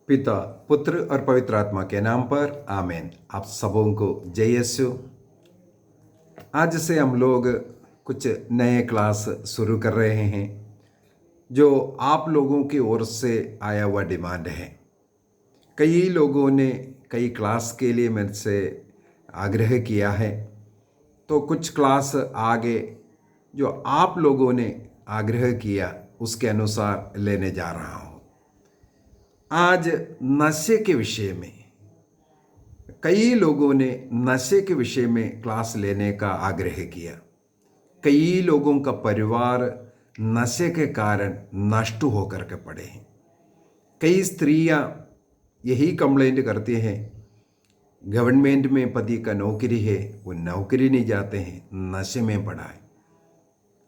पिता, पुत्र और पवित्र आत्मा के नाम पर आमीन। आप सबों को जय यीशु। आज से हम लोग कुछ नए क्लास शुरू कर रहे हैं जो आप लोगों की ओर से आया हुआ डिमांड है। कई लोगों ने कई क्लास के लिए मेरे से आग्रह किया है, तो कुछ क्लास आगे जो आप लोगों ने आग्रह किया उसके अनुसार लेने जा रहा हूँ। आज नशे के विषय में कई लोगों ने नशे के विषय में क्लास लेने का आग्रह किया। कई लोगों का परिवार नशे के कारण नष्ट होकर के पड़े हैं। कई स्त्रियां यही कंप्लेंट करती हैं, गवर्नमेंट में पति का नौकरी है, वो नौकरी नहीं जाते हैं, नशे में पड़ा है।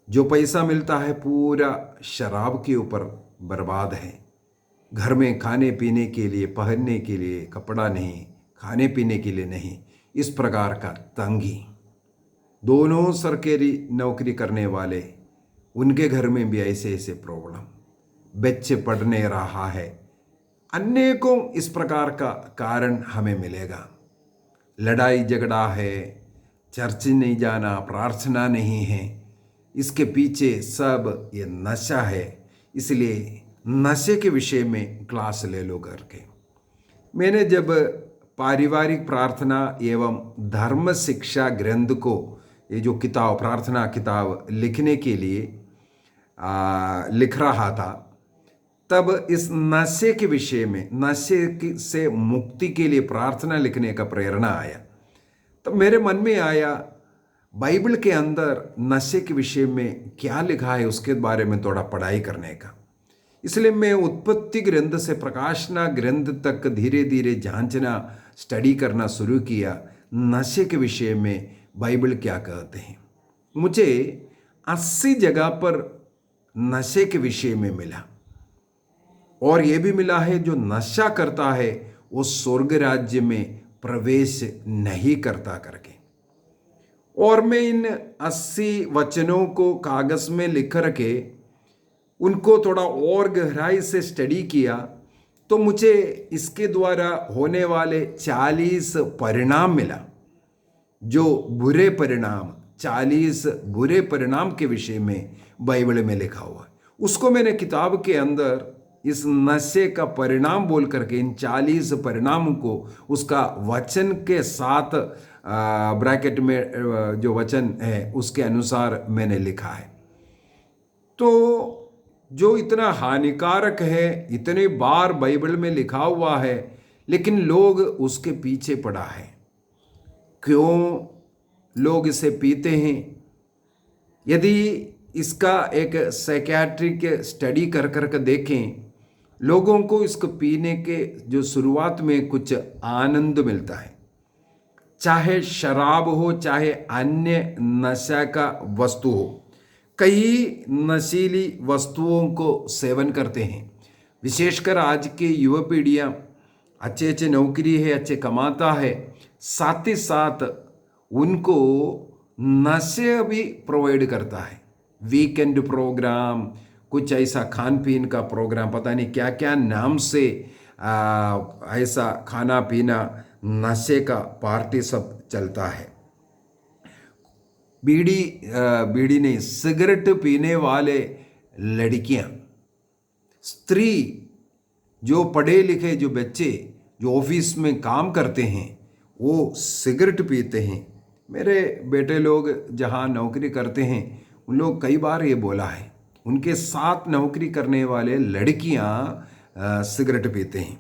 जो पैसा मिलता है पूरा शराब के ऊपर बर्बाद है। घर में खाने पीने के लिए, पहनने के लिए कपड़ा नहीं, खाने पीने के लिए नहीं, इस प्रकार का तंगी। दोनों सरकारी नौकरी करने वाले, उनके घर में भी ऐसे ऐसे प्रॉब्लम, बच्चे पढ़ने रहा है। अनेकों इस प्रकार का कारण हमें मिलेगा। लड़ाई झगड़ा है, चर्च नहीं जाना, प्रार्थना नहीं है, इसके पीछे सब ये नशा है। इसलिए नशे के विषय में क्लास ले लो करके मैंने जब पारिवारिक प्रार्थना एवं धर्म शिक्षा ग्रंथ को, ये जो किताब, प्रार्थना किताब लिखने के लिए लिख रहा था, तब इस नशे के विषय में, नशे से मुक्ति के लिए प्रार्थना लिखने का प्रेरणा आया। तब मेरे मन में आया, बाइबल के अंदर नशे के विषय में क्या लिखा है उसके बारे में थोड़ा पढ़ाई करने का। इसलिए मैं उत्पत्ति ग्रंथ से प्रकाशना ग्रंथ तक धीरे धीरे जांचना, स्टडी करना शुरू किया। नशे के विषय में बाइबल क्या कहते हैं। मुझे 80 जगह पर नशे के विषय में मिला, और यह भी मिला है जो नशा करता है वो स्वर्ग राज्य में प्रवेश नहीं करता करके। और मैं इन 80 वचनों को कागज में लिख रखे उनको थोड़ा और गहराई से स्टडी किया, तो मुझे इसके द्वारा होने वाले 40 परिणाम मिला। जो बुरे परिणाम, 40 बुरे परिणाम के विषय में बाइबल में लिखा हुआ है, उसको मैंने किताब के अंदर इस नशे का परिणाम बोल करके इन 40 परिणाम को उसका वचन के साथ ब्रैकेट में जो वचन है उसके अनुसार मैंने लिखा है। तो जो इतना हानिकारक है, इतने बार बाइबल में लिखा हुआ है, लेकिन लोग उसके पीछे पड़ा है। क्यों लोग इसे पीते हैं? यदि इसका एक साइकियाट्रिक स्टडी कर कर देखें, लोगों को इसको पीने के जो शुरुआत में कुछ आनंद मिलता है, चाहे शराब हो चाहे अन्य नशा का वस्तु हो। कई नशीली वस्तुओं को सेवन करते हैं। विशेषकर आज के युवा पीढ़ियाँ अच्छे अच्छे नौकरी है, अच्छे कमाता है, साथ ही साथ उनको नशे भी प्रोवाइड करता है। वीकेंड प्रोग्राम, कुछ ऐसा खान पीन का प्रोग्राम, पता नहीं क्या क्या नाम से ऐसा खाना पीना, नशे का पार्टी सब चलता है। बीड़ी नहीं, सिगरेट पीने वाले लड़कियां, स्त्री, जो पढ़े लिखे, जो बच्चे जो ऑफिस में काम करते हैं, वो सिगरेट पीते हैं। मेरे बेटे लोग जहां नौकरी करते हैं, उन लोग कई बार ये बोला है, उनके साथ नौकरी करने वाले लड़कियां सिगरेट पीते हैं।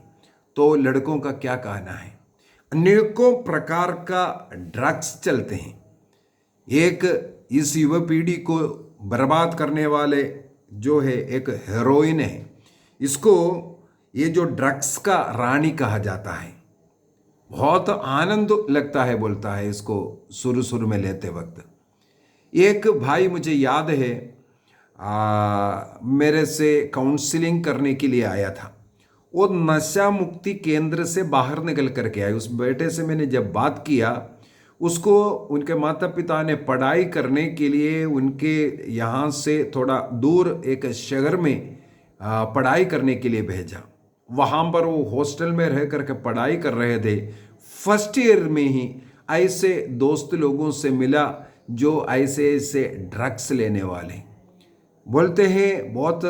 तो लड़कों का क्या कहना है? अनेकों प्रकार का ड्रग्स चलते हैं। एक इस युवा पीढ़ी को बर्बाद करने वाले जो है एक हेरोइन है। इसको ये जो ड्रग्स का रानी कहा जाता है। बहुत आनंद लगता है, बोलता है इसको शुरू शुरू में लेते वक्त। एक भाई मुझे याद है, मेरे से काउंसलिंग करने के लिए आया था। वो नशा मुक्ति केंद्र से बाहर निकल करके आया। उस बेटे से मैंने जब बात किया, उसको उनके माता पिता ने पढ़ाई करने के लिए उनके यहाँ से थोड़ा दूर एक शहर में पढ़ाई करने के लिए भेजा। वहाँ पर वो हॉस्टल में रह करके पढ़ाई कर रहे थे। फर्स्ट ईयर में ही ऐसे दोस्त लोगों से मिला जो ऐसे ऐसे ड्रग्स लेने वाले। बोलते हैं बहुत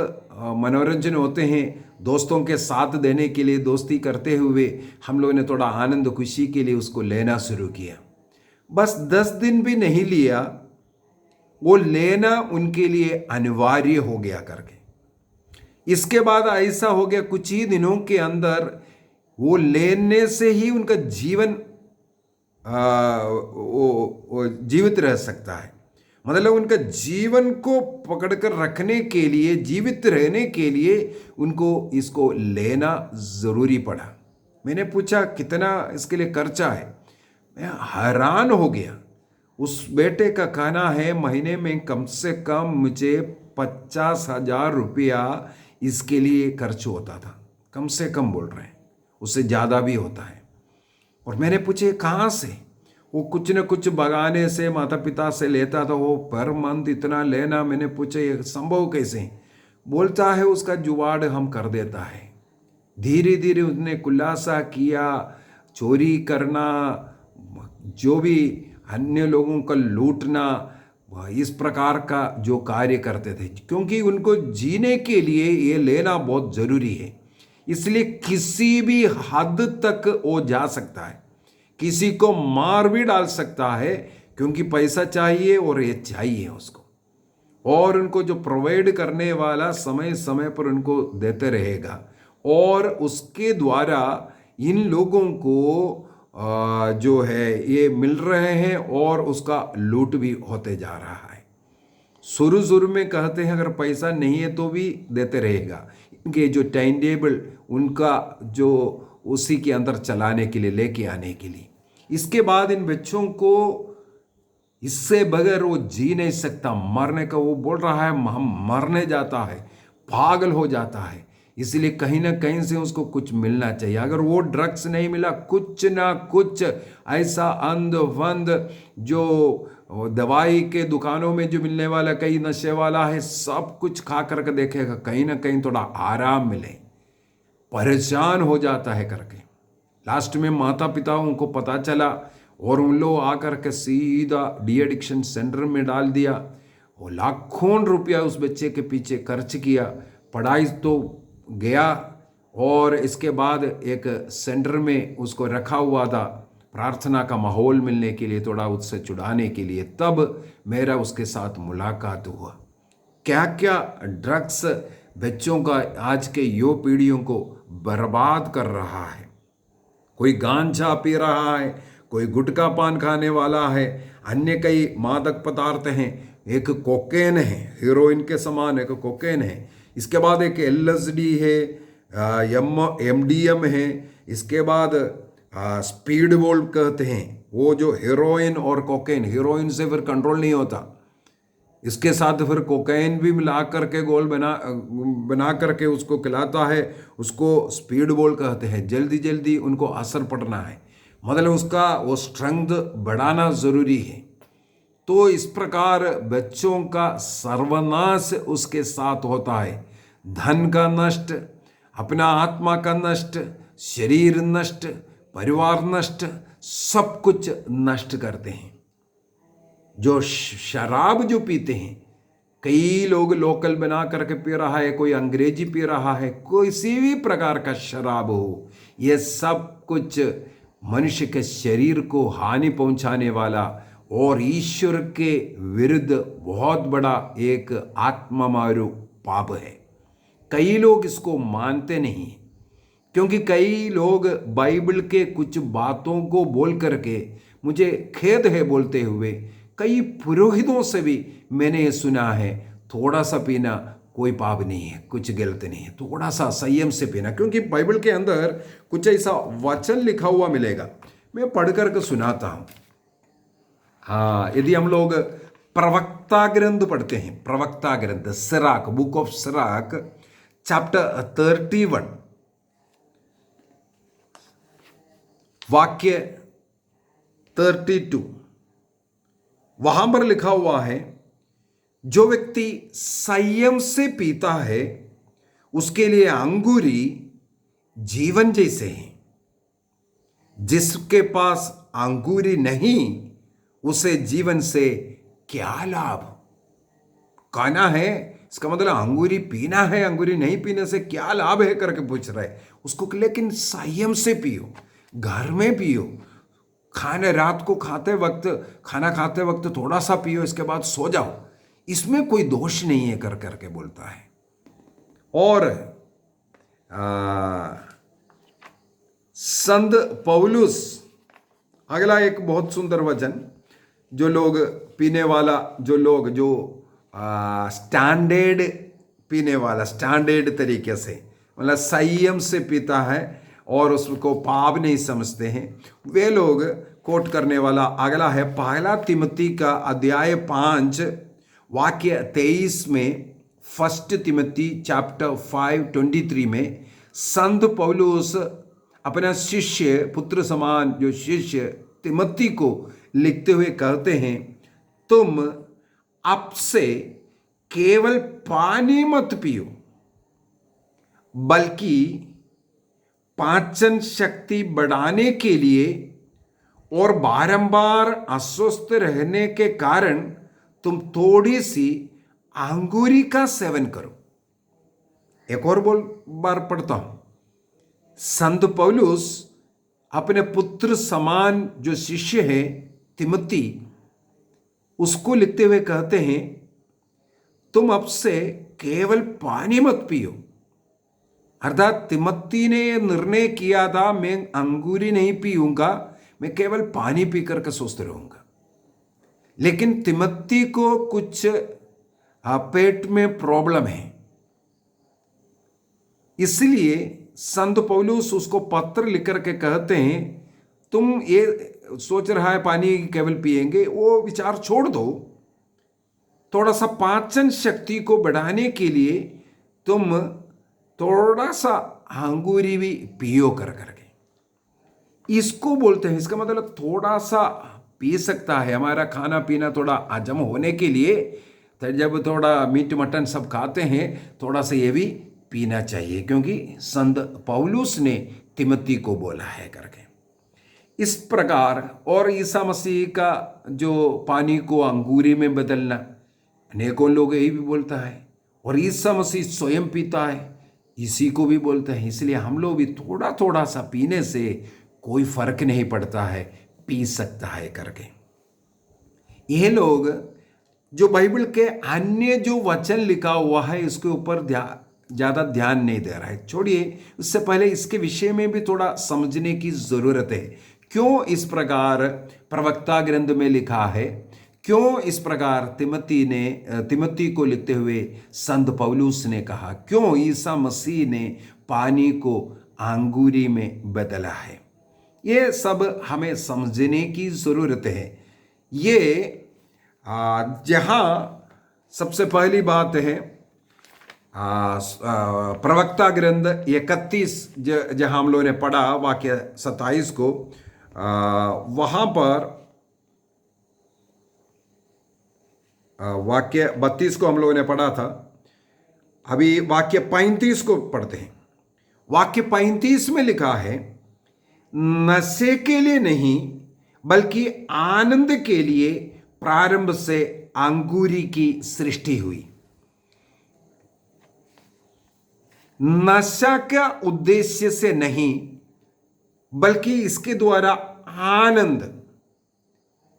मनोरंजन होते हैं, दोस्तों के साथ देने के लिए दोस्ती करते हुए हम लोगों ने थोड़ा आनंद खुशी के लिए उसको लेना शुरू किया। बस 10 दिन भी नहीं लिया, वो लेना उनके लिए अनिवार्य हो गया करके। इसके बाद ऐसा हो गया कुछ ही दिनों के अंदर वो लेने से ही उनका जीवन वो जीवित रह सकता है। मतलब उनका जीवन को पकड़कर रखने के लिए, जीवित रहने के लिए उनको इसको लेना ज़रूरी पड़ा। मैंने पूछा कितना इसके लिए खर्चा है। मैं हैरान हो गया। उस बेटे का कहना है महीने में कम से कम मुझे 50,000 रुपया इसके लिए खर्च होता था। कम से कम बोल रहे हैं, उससे ज़्यादा भी होता है। और मैंने पूछे कहाँ से? वो कुछ न कुछ बगाने से, माता पिता से लेता था। वो पर मंथ इतना लेना। मैंने पूछा ये संभव कैसे? बोलता है उसका जुगाड़ हम कर देता है। धीरे धीरे उसने खुलासा किया, चोरी करना, जो भी अन्य लोगों का लूटना, इस प्रकार का जो कार्य करते थे, क्योंकि उनको जीने के लिए ये लेना बहुत जरूरी है। इसलिए किसी भी हद तक वो जा सकता है, किसी को मार भी डाल सकता है, क्योंकि पैसा चाहिए और ये चाहिए उसको। और उनको जो प्रोवाइड करने वाला समय समय पर उनको देते रहेगा, और उसके द्वारा इन लोगों को जो है ये मिल रहे हैं और उसका लूट भी होते जा रहा है। शुरू में कहते हैं अगर पैसा नहीं है तो भी देते रहेगा। इनके जो टाइम टेबल उनका जो उसी के अंदर चलाने के लिए, लेके आने के लिए। इसके बाद इन बच्चों को इससे बगैर वो जी नहीं सकता। मरने का वो बोल रहा है, हम मरने जाता है, पागल हो जाता है। इसलिए कहीं ना कहीं से उसको कुछ मिलना चाहिए। अगर वो ड्रग्स नहीं मिला, कुछ ना कुछ ऐसा अंध वंद जो दवाई के दुकानों में जो मिलने वाला कई नशे वाला है, सब कुछ खा करके देखेगा, कहीं ना कहीं थोड़ा आराम मिले। परेशान हो जाता है करके लास्ट में माता पिता उनको पता चला और उन लोग आकर के सीधा डी एडिक्शन सेंटर में डाल दिया। वो लाखों रुपया उस बच्चे के पीछे खर्च किया। पढ़ाई तो गया, और इसके बाद एक सेंटर में उसको रखा हुआ था प्रार्थना का माहौल मिलने के लिए, थोड़ा उससे छुड़ाने के लिए। तब मेरा उसके साथ मुलाकात हुआ। क्या क्या ड्रग्स बच्चों का आज के युवा पीढ़ियों को बर्बाद कर रहा है। कोई गांजा पी रहा है, कोई गुटखा पान खाने वाला है, अन्य कई मादक पदार्थ हैं। एक कोकेन है, हीरोइन के समान एक कोकेन है। इसके बाद एक LSD है, MDM है। इसके बाद स्पीड बोल्ट कहते हैं, वो जो हेरोइन और कोकेन, हेरोइन से फिर कंट्रोल नहीं होता, इसके साथ फिर कोकेन भी मिला करके गोल बना करके उसको खिलाता है, उसको स्पीड बोल कहते हैं। जल्दी जल्दी उनको असर पड़ना है, मतलब उसका वो स्ट्रेंथ बढ़ाना ज़रूरी है। तो इस प्रकार बच्चों का सर्वनाश उसके साथ होता है। धन का नष्ट, अपना आत्मा का नष्ट, शरीर नष्ट, परिवार नष्ट, सब कुछ नष्ट करते हैं। जो शराब जो पीते हैं, कई लोग लोकल बना करके पी रहा है, कोई अंग्रेजी पी रहा है, कोई किसी भी प्रकार का शराब हो, ये सब कुछ मनुष्य के शरीर को हानि पहुंचाने वाला और ईश्वर के विरुद्ध बहुत बड़ा एक आत्मामारू पाप है। कई लोग इसको मानते नहीं, क्योंकि कई लोग बाइबल के कुछ बातों को बोल करके, मुझे खेद है बोलते हुए, कई पुरोहितों से भी मैंने ये सुना है थोड़ा सा पीना कोई पाप नहीं है, कुछ गलत नहीं है, थोड़ा सा संयम से पीना। क्योंकि बाइबल के अंदर कुछ ऐसा वचन लिखा हुआ मिलेगा, मैं पढ़ करके सुनाता हूँ। हाँ, यदि हम लोग प्रवक्ता ग्रंथ पढ़ते हैं, प्रवक्ता ग्रंथ Sirach, book of Sirach, chapter 31, वाक्य 32, वहां पर लिखा हुआ है, जो व्यक्ति संयम से पीता है उसके लिए अंगूरी जीवन जैसे हैं। जिसके पास अंगूरी नहीं, उसे जीवन से क्या लाभ? खाना है, इसका मतलब अंगूरी पीना है, अंगूरी नहीं पीने से क्या लाभ है करके पूछ रहा है उसको। लेकिन संयम से पियो, घर में पियो, खाने रात को खाते वक्त, खाना खाते वक्त थोड़ा सा पियो, इसके बाद सो जाओ, इसमें कोई दोष नहीं है कर करके बोलता है। और संत पौलुस, अगला एक बहुत सुंदर वचन, जो लोग पीने वाला, जो लोग जो स्टैंडर्ड पीने वाला, स्टैंडर्ड तरीके से, मतलब संयम से पीता है और उसको पाप नहीं समझते हैं, वे लोग कोट करने वाला अगला है पहला तिमोथी का अध्याय 5 वाक्य 23 में। फर्स्ट तिमोथी चैप्टर 5:23 में संत पौलुस अपना शिष्य, पुत्र समान जो शिष्य तिमोथी को लिखते हुए कहते हैं, तुम अब से केवल पानी मत पियो, बल्कि पाचन शक्ति बढ़ाने के लिए और बारंबार अस्वस्थ रहने के कारण तुम थोड़ी सी अंगूरी का सेवन करो। एक और बार पढ़ता हूं। संत पौलुस अपने पुत्र समान जो शिष्य है तिमोथी, उसको लिखते हुए कहते हैं, तुम अब से केवल पानी मत पियो। अर्थात तिमोथी ने निर्णय किया था, मैं अंगूरी नहीं पीऊंगा, मैं केवल पानी पी करके स्वस्थ रहूंगा। लेकिन तिमोथी को कुछ पेट में प्रॉब्लम है, इसलिए संत पौलुस उसको पत्र लिख करके कहते हैं, तुम ये सोच रहा है पानी केवल पिएंगे, वो विचार छोड़ दो, थोड़ा सा पाचन शक्ति को बढ़ाने के लिए तुम थोड़ा सा अंगूरी भी पियो कर करके, इसको बोलते हैं। इसका मतलब थोड़ा सा पी सकता है, हमारा खाना पीना थोड़ा हजम होने के लिए, तो जब थोड़ा मीट मटन सब खाते हैं, थोड़ा सा ये भी पीना चाहिए, क्योंकि संत पौलुस ने तिमोथी को बोला है करके। इस प्रकार, और ईसा मसीह का जो पानी को अंगूरी में बदलना, अनेकों लोग यही भी बोलता है, और ईसा मसीह स्वयं पीता है, इसी को भी बोलते हैं। इसलिए हम लोग भी थोड़ा थोड़ा सा पीने से कोई फर्क नहीं पड़ता है, पी सकता है करके। ये लोग जो बाइबल के अन्य जो वचन लिखा हुआ है, इसके ऊपर ज़्यादा ध्यान नहीं दे रहा है। छोड़िए, उससे पहले इसके विषय में भी थोड़ा समझने की ज़रूरत है। क्यों इस प्रकार प्रवक्ता ग्रंथ में लिखा है, क्यों इस प्रकार तिमोथी को लिखते हुए संत पौलुस ने कहा, क्यों ईसा मसीह ने पानी को अंगूरी में बदला है, ये सब हमें समझने की ज़रूरत है। ये जहाँ सबसे पहली बात है प्रवक्ता ग्रंथ 31 जहाँ हम लोगों ने पढ़ा वाक्य 27 को, वहाँ पर वाक्य 32 को हम लोगों ने पढ़ा था, अभी वाक्य 35 को पढ़ते हैं। वाक्य 35 में लिखा है, नशे के लिए नहीं बल्कि आनंद के लिए प्रारंभ से अंगूरी की सृष्टि हुई। नशा का उद्देश्य से नहीं, बल्कि इसके द्वारा आनंद,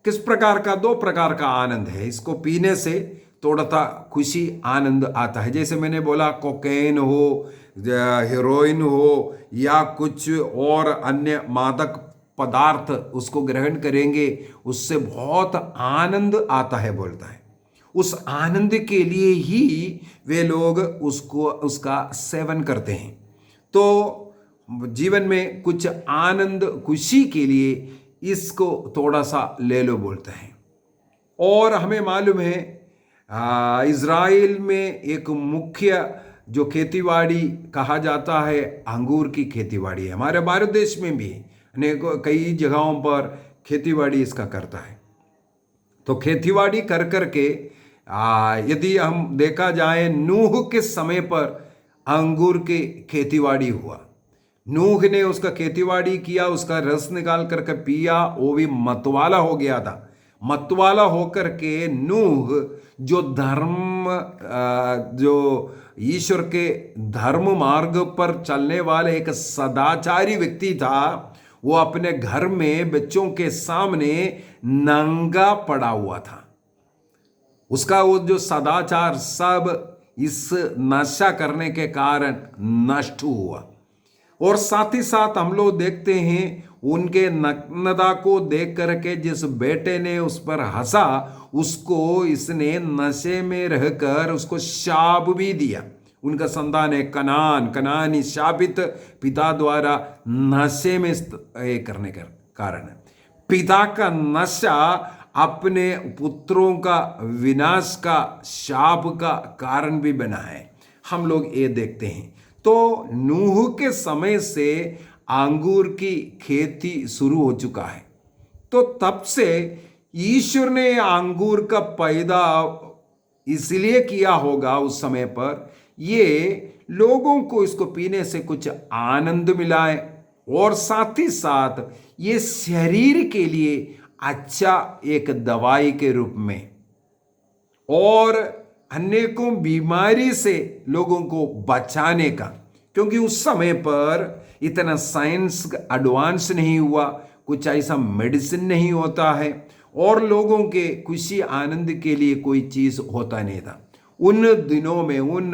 किस प्रकार का? 2 प्रकार का आनंद है। इसको पीने से थोड़ा सा खुशी आनंद आता है, जैसे मैंने बोला कोकेन हो, हेरोइन हो, या कुछ और अन्य मादक पदार्थ उसको ग्रहण करेंगे, उससे बहुत आनंद आता है बोलता है। उस आनंद के लिए ही वे लोग उसका सेवन करते हैं। तो जीवन में कुछ आनंद खुशी के लिए इसको थोड़ा सा ले लो बोलते हैं। और हमें मालूम है इज़राइल में एक मुख्य जो खेतीबाड़ी कहा जाता है, अंगूर की खेतीबाड़ी है। हमारे भारत देश में भी अनेक कई जगहों पर खेतीबाड़ी इसका करता है। तो खेतीबाड़ी कर करके यदि हम देखा जाए, नूह के समय पर अंगूर की खेतीबाड़ी हुआ, नूह ने उसका खेतीबाड़ी किया, उसका रस निकाल करके पिया, वो भी मतवाला हो गया था। मतवाला होकर के नूह जो जो ईश्वर के धर्म मार्ग पर चलने वाले एक सदाचारी व्यक्ति था, वो अपने घर में बच्चों के सामने नंगा पड़ा हुआ था। उसका वो जो सदाचार सब इस नशा करने के कारण नष्ट हुआ। और साथ ही साथ हम लोग देखते हैं उनके नग्नता को देख करके जिस बेटे ने उस पर हंसा, उसको इसने नशे में रहकर उसको शाप भी दिया। उनका संतान है कनानी शापित पिता द्वारा नशे में करने का कारण है। पिता का नशा अपने पुत्रों का विनाश का शाप का कारण भी बना है, हम लोग ये देखते हैं। तो नूह के समय से अंगूर की खेती शुरू हो चुका है। तो तब से ईश्वर ने अंगूर का पैदा इसलिए किया होगा उस समय पर, ये लोगों को इसको पीने से कुछ आनंद मिला है, और साथ ही साथ ये शरीर के लिए अच्छा एक दवाई के रूप में, और अनेकों बीमारी से लोगों को बचाने का। क्योंकि उस समय पर इतना साइंस एडवांस नहीं हुआ, कुछ ऐसा मेडिसिन नहीं होता है, और लोगों के खुशी आनंद के लिए कोई चीज होता नहीं था उन दिनों में। उन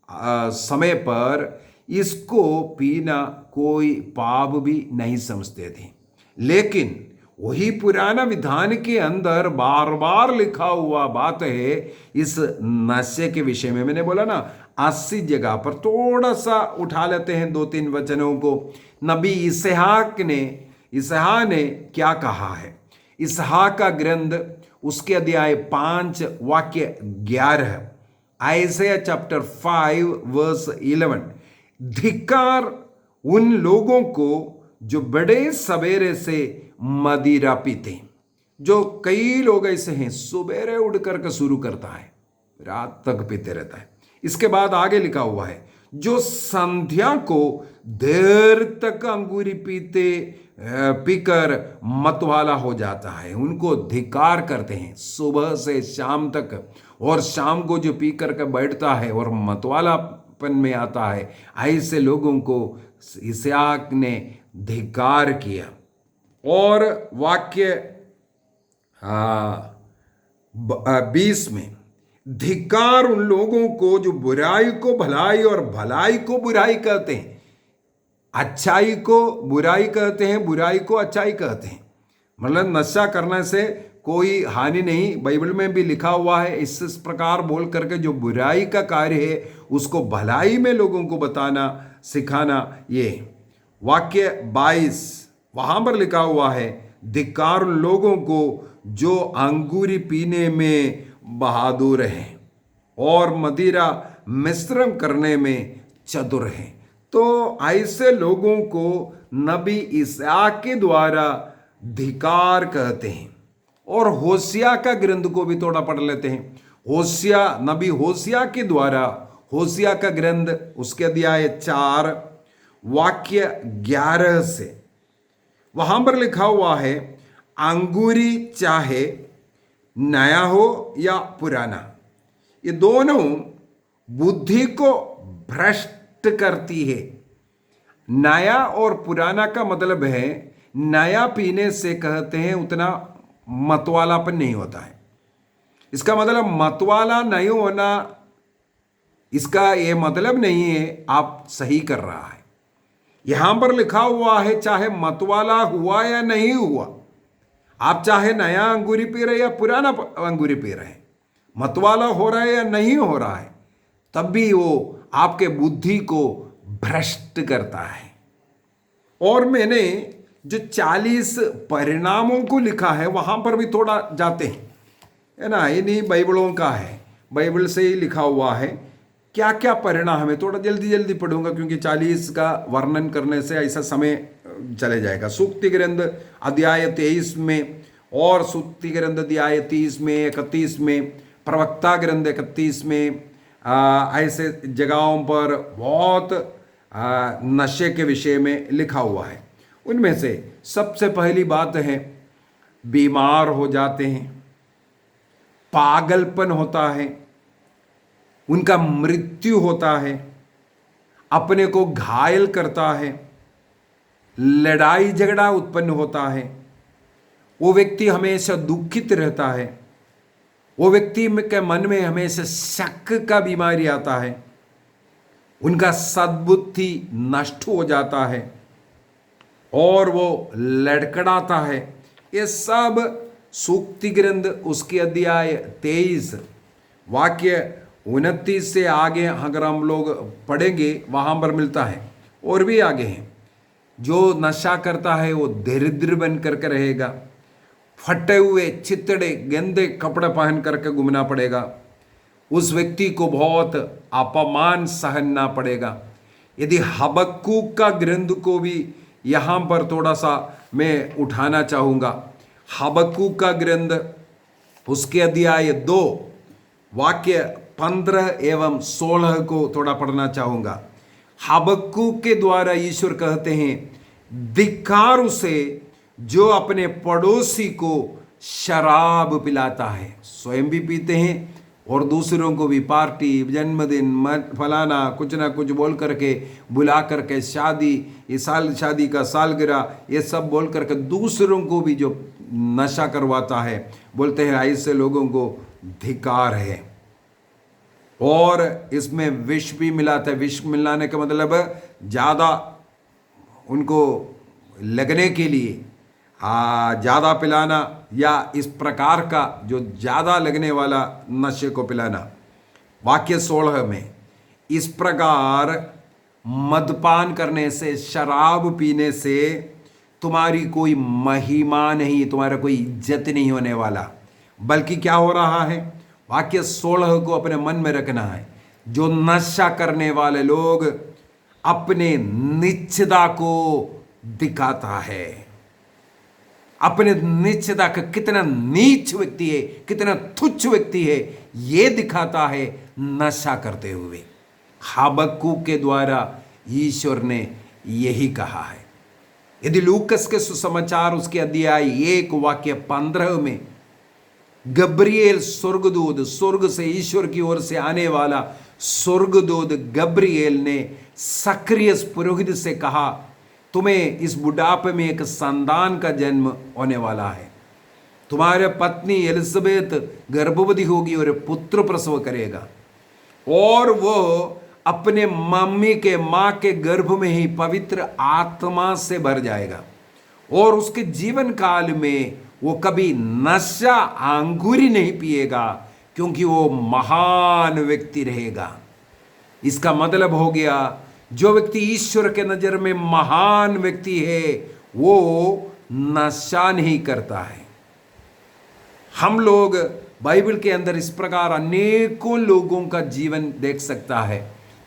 समय पर इसको पीना कोई पाप भी नहीं समझते थे। लेकिन वही पुराना विधान के अंदर बार बार लिखा हुआ बात है इस नशे के विषय में। मैंने बोला ना, 80 जगह पर थोड़ा सा उठा लेते हैं 2-3 वचनों को। नबी इसहाक ने क्या कहा है? इसहाक का ग्रंथ उसके अध्याय 5 वाक्य 11, आइज़ाया चैप्टर 5 वर्स 11। धिक्कार उन लोगों को जो बड़े सवेरे से मदिरा पीते। जो कई लोग ऐसे हैं, सुबेरे उठ करके शुरू करता है, रात तक पीते रहता है। इसके बाद आगे लिखा हुआ है, जो संध्या को देर तक अंगूरी पीकर मतवाला हो जाता है, उनको धिक्कार करते हैं सुबह से शाम तक। और शाम को जो पी करके बैठता है और मतवालापन में आता है, ऐसे लोगों को इसहाक ने धिक्कार किया। और वाक्य 20 में, धिक्कार उन लोगों को जो बुराई को भलाई और भलाई को बुराई कहते हैं, अच्छाई को बुराई कहते हैं, बुराई को अच्छाई कहते हैं। मतलब नशा करने से कोई हानि नहीं, बाइबल में भी लिखा हुआ है। इस प्रकार बोल करके जो बुराई का कार्य है उसको भलाई में लोगों को बताना सिखाना। ये वाक्य 22 वहां पर लिखा हुआ है, धिक्कार उन लोगों को जो अंगूरी पीने में बहादुर हैं और मदिरा मिश्रण करने में चतुर हैं। तो ऐसे लोगों को नबी इसहाक के द्वारा धिक्कार कहते हैं। और होशिया का ग्रंथ को भी थोड़ा पढ़ लेते हैं। होशिया, नबी होशिया के द्वारा, होशिया का ग्रंथ उसके अध्याय 4 वाक्य 11 से, वहां पर लिखा हुआ है, अंगूरी चाहे नया हो या पुराना, ये दोनों बुद्धि को भ्रष्ट करती है। नया और पुराना का मतलब है, नया पीने से कहते हैं उतना मतवालापन नहीं होता है। इसका मतलब मतवाला नहीं होना, इसका ये मतलब नहीं है आप सही कर रहा है। यहां पर लिखा हुआ है, चाहे मतवाला हुआ या नहीं हुआ, आप चाहे नया अंगूरी पी रहे या पुराना अंगूरी पी रहे, मतवाला हो रहा है या नहीं हो रहा है, तब भी वो आपके बुद्धि को भ्रष्ट करता है। और मैंने जो 40 परिणामों को लिखा है वहां पर भी थोड़ा जाते हैं, है ना। ये नहीं बाइबलों का है, बाइबल से ही लिखा हुआ है क्या क्या परिणाम है। थोड़ा जल्दी जल्दी पढ़ूंगा क्योंकि 40 का वर्णन करने से ऐसा समय चले जाएगा। सूक्ति ग्रंथ अध्याय 23 में, और सूक्ति ग्रंथ अध्याय 30 में, 31 में, प्रवक्ता ग्रंथ 31 में, ऐसे जगहों पर बहुत नशे के विषय में लिखा हुआ है। उनमें से सबसे पहली बात है, बीमार हो जाते हैं, पागलपन होता है, उनका मृत्यु होता है, अपने को घायल करता है, लड़ाई झगड़ा उत्पन्न होता है, वो व्यक्ति हमेशा दुखित रहता है, वो व्यक्ति के मन में हमेशा शक का बीमारी आता है, उनका सद्बुद्धि नष्ट हो जाता है और वो लड़खड़ाता है। ये सब सूक्ति ग्रंथ उसके अध्याय 23 वाक्य 29 से आगे अगर हम लोग पढ़ेंगे वहाँ पर मिलता है। और भी आगे हैं, जो नशा करता है वो दरिद्र बन करके रहेगा, फटे हुए चितड़े गंदे कपड़े पहन करके घूमना पड़ेगा, उस व्यक्ति को बहुत अपमान सहना पड़ेगा। यदि हबक्कूक का ग्रंथ को भी यहाँ पर थोड़ा सा मैं उठाना चाहूँगा। हबक्कूक का ग्रंथ उसके अध्याय 2 वाक्य 15 एवं 16 को थोड़ा पढ़ना चाहूँगा। हबक्कूक के द्वारा ईश्वर कहते हैं, धिक्कार उसे जो अपने पड़ोसी को शराब पिलाता है, स्वयं भी पीते हैं और दूसरों को भी पार्टी, जन्मदिन, फलाना कुछ ना कुछ बोल करके बुला करके शादी, ये साल शादी का सालगिरह, ये सब बोल करके दूसरों को भी जो नशा करवाता है, बोलते हैं ऐसे लोगों को धिक्कार है। और इसमें विष भी मिलाता है। विष मिलाने का मतलब ज़्यादा उनको लगने के लिए ज़्यादा पिलाना, या इस प्रकार का जो ज़्यादा लगने वाला नशे को पिलाना। वाक्य 16 में, इस प्रकार मदपान करने से, शराब पीने से तुम्हारी कोई महिमा नहीं, तुम्हारा कोई इज्जत नहीं होने वाला। बल्कि क्या हो रहा है, वाक्य 16 को अपने मन में रखना है। जो नशा करने वाले लोग अपने निश्चिता को दिखाता है, अपने निश्चिता का कितना नीच व्यक्ति है, कितना तुच्छ व्यक्ति है, ये दिखाता है नशा करते हुए। हबक्कूक के द्वारा ईश्वर ने यही कहा है। यदि लूकस के सुसमाचार उसके अध्याय 1 वाक्य 15 में गब्रिएल स्वर्गदूत, स्वर्ग से ईश्वर की ओर से आने वाला स्वर्गदूत गब्रिएल ने सक्रिय पुरोहित से कहा, तुम्हें इस बुढ़ापे में एक संतान का जन्म होने वाला है, तुम्हारे पत्नी एलिजाबेथ गर्भवती होगी और पुत्र प्रसव करेगा, और वो अपने मम्मी के माँ के गर्भ में ही पवित्र आत्मा से भर जाएगा, और उसके जीवन काल में वो कभी नशा अंगूरी नहीं पिएगा, क्योंकि वो महान व्यक्ति रहेगा। इसका मतलब हो गया, जो व्यक्ति ईश्वर के नजर में महान व्यक्ति है वो नशा नहीं करता है। हम लोग बाइबल के अंदर इस प्रकार अनेकों लोगों का जीवन देख सकता है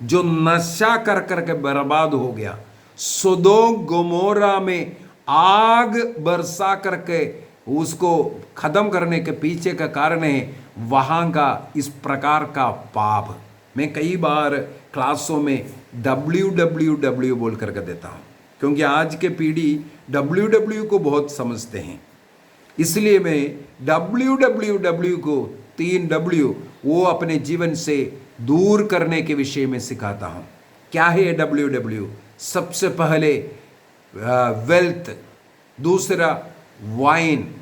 जो नशा कर करके बर्बाद हो गया। सोदोम गोमोरा में आग बरसा करके उसको खत्म करने के पीछे का कारण है वहाँ का इस प्रकार का पाप। मैं कई बार क्लासों में www बोल करके देता हूँ, क्योंकि आज के पीढ़ी www को बहुत समझते हैं, इसलिए मैं www को 3 W वो अपने जीवन से दूर करने के विषय में सिखाता हूँ। क्या है www? सबसे पहले वेल्थ, दूसरा वाइन,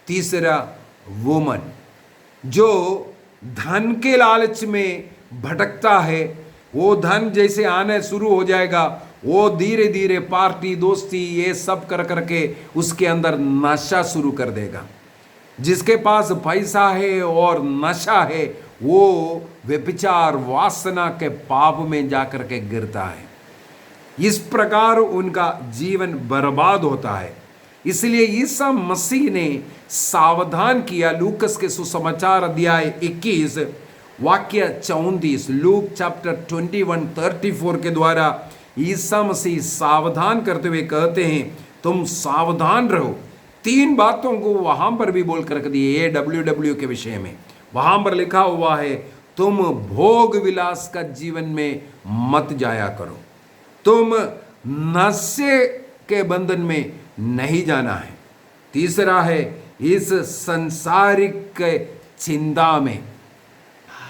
तीसरा वुमन। जो धन के लालच में भटकता है, वो धन जैसे आने शुरू हो जाएगा, वो धीरे धीरे पार्टी, दोस्ती, ये सब कर करके उसके अंदर नशा शुरू कर देगा। जिसके पास पैसा है और नशा है, वो व्यभिचार, वासना के पाप में जाकर के गिरता है। इस प्रकार उनका जीवन बर्बाद होता है। इसलिए ईसा मसीह ने सावधान किया। लूकस के सुसमाचार अध्याय 21 वाक्य 34, लूक चैप्टर 21:34 के द्वारा ईसा मसीह सावधान करते हुए कहते हैं, तुम सावधान रहो। 3 बातों को वहां पर भी बोल कर दिए। ये www के विषय में वहां पर लिखा हुआ है, तुम भोग विलास का जीवन में मत जाया करो। तुम नशे के बंधन में नहीं जाना है। तीसरा है इस संसारिक चिंता में,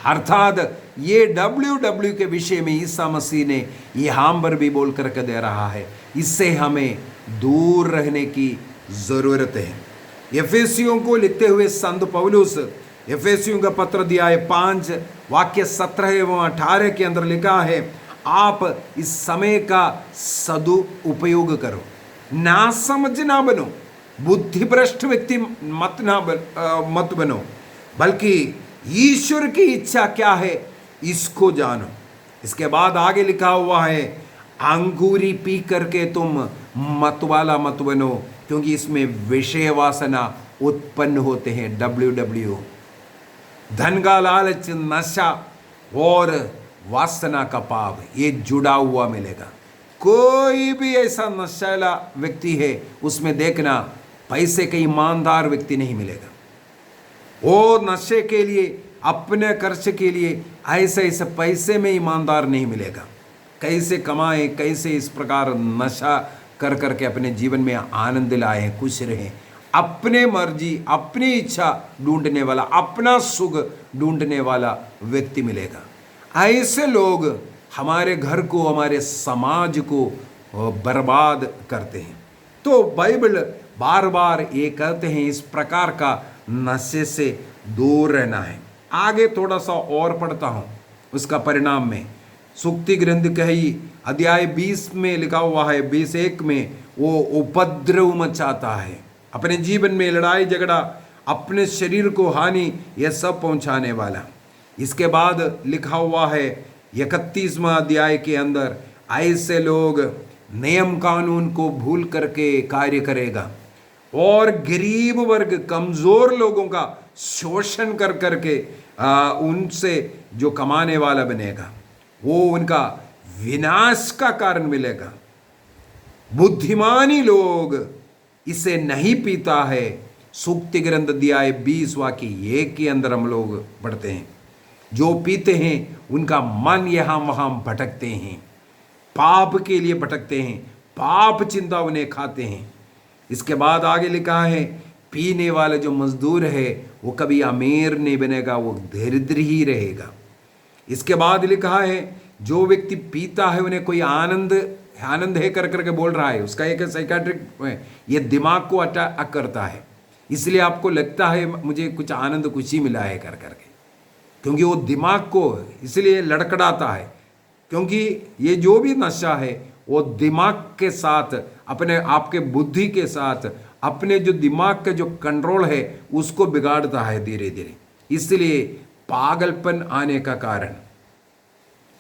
अर्थात ये WW के विषय में ईसा मसीह ने यहाँ पर भी बोल करके दे रहा है, इससे हमें दूर रहने की जरूरत है। एफेसियों को लिखते हुए संत पौलुस एफेसियों का पत्र अध्याय 5 वाक्य 17 एवं 18 के अंदर लिखा है, आप इस समय का सदुपयोग करो, ना समझ ना बनो, बुद्धिभ्रष्ट व्यक्ति मत बनो, बल्कि ईश्वर की इच्छा क्या है इसको जानो। इसके बाद आगे लिखा हुआ है, अंगूरी पी करके तुम मतवाला मत बनो, क्योंकि इसमें विषय वासना उत्पन्न होते हैं। WW धन का लालच, नशा और वासना का पाप, ये जुड़ा हुआ मिलेगा। कोई भी ऐसा नशाला व्यक्ति है उसमें देखना पैसे का ईमानदार व्यक्ति नहीं मिलेगा। वो नशे के लिए, अपने खर्च के लिए ऐसे ऐसे पैसे में ईमानदार नहीं मिलेगा। कैसे कमाए, कैसे इस प्रकार नशा कर करके अपने जीवन में आनंद लाए, खुश रहे, अपने मर्जी अपनी इच्छा ढूंढने वाला, अपना सुख ढूंढने वाला व्यक्ति मिलेगा। ऐसे लोग हमारे घर को, हमारे समाज को बर्बाद करते हैं। तो बाइबल बार बार ये कहते हैं इस प्रकार का नशे से दूर रहना है। आगे थोड़ा सा और पढ़ता हूं उसका परिणाम में। सुक्ति ग्रंथ कही अध्याय 20 में लिखा हुआ है, 21 में, वो उपद्रव मचाता है, अपने जीवन में लड़ाई झगड़ा, अपने शरीर को हानि, यह सब पहुंचाने वाला। इसके बाद लिखा हुआ है 31वां अध्याय के अंदर, ऐसे लोग नियम कानून को भूल करके कार्य करेगा और गरीब वर्ग, कमजोर लोगों का शोषण कर करके उनसे जो कमाने वाला बनेगा, वो उनका विनाश का कारण मिलेगा। बुद्धिमानी लोग इसे नहीं पीता है। सूक्ति ग्रंथ अध्याय 20 वाक्य 1 के अंदर हम लोग पढ़ते हैं, जो पीते हैं उनका मन यहाँ वहाँ भटकते हैं, पाप के लिए भटकते हैं, पाप चिंता उन्हें खाते हैं। इसके बाद आगे लिखा है, पीने वाला जो मजदूर है वो कभी अमीर नहीं बनेगा, वो दरिद्र ही रहेगा। इसके बाद लिखा है, जो व्यक्ति पीता है उन्हें कोई आनंद है कर करके बोल रहा है, उसका एक साइकाट्रिक ये दिमाग को अटैक करता है, इसलिए आपको लगता है मुझे कुछ आनंद खुशी मिला है कर करके, क्योंकि वो दिमाग को इसलिए लड़खड़ाता है। क्योंकि ये जो भी नशा है वो दिमाग के साथ, अपने आपके बुद्धि के साथ, अपने जो दिमाग का जो कंट्रोल है उसको बिगाड़ता है धीरे धीरे, इसलिए पागलपन आने का कारण।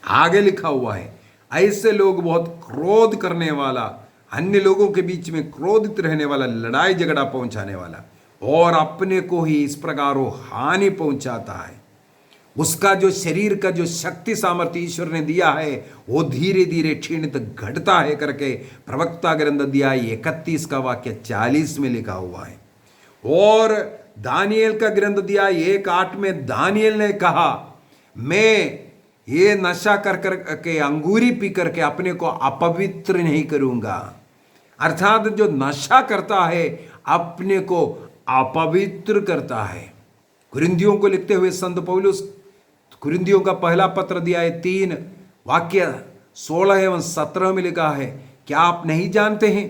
आगे लिखा हुआ है, ऐसे लोग बहुत क्रोध करने वाला, अन्य लोगों के बीच में क्रोधित रहने वाला, लड़ाई झगड़ा पहुंचाने वाला, और अपने को ही इस प्रकार वो हानि पहुंचाता है। उसका जो शरीर का जो शक्ति सामर्थ्य ईश्वर ने दिया है वो धीरे धीरे क्षीणित घटता है करके प्रवक्ता ग्रंथ अध्याय 31 का वाक्य 40 में लिखा हुआ है। और दानियल का ग्रंथ अध्याय 1:8 में दानियल ने कहा, मैं ये नशा कर के, अंगूरी पी करके अपने को अपवित्र नहीं करूंगा। अर्थात जो नशा करता है अपने को अपवित्र करता है। कुरिन्थियों को लिखते हुए संत पौलुस कुरिन्थियों का पहला पत्र अध्याय 3 वाक्य 16 एवं 17 में लिखा है, क्या आप नहीं जानते हैं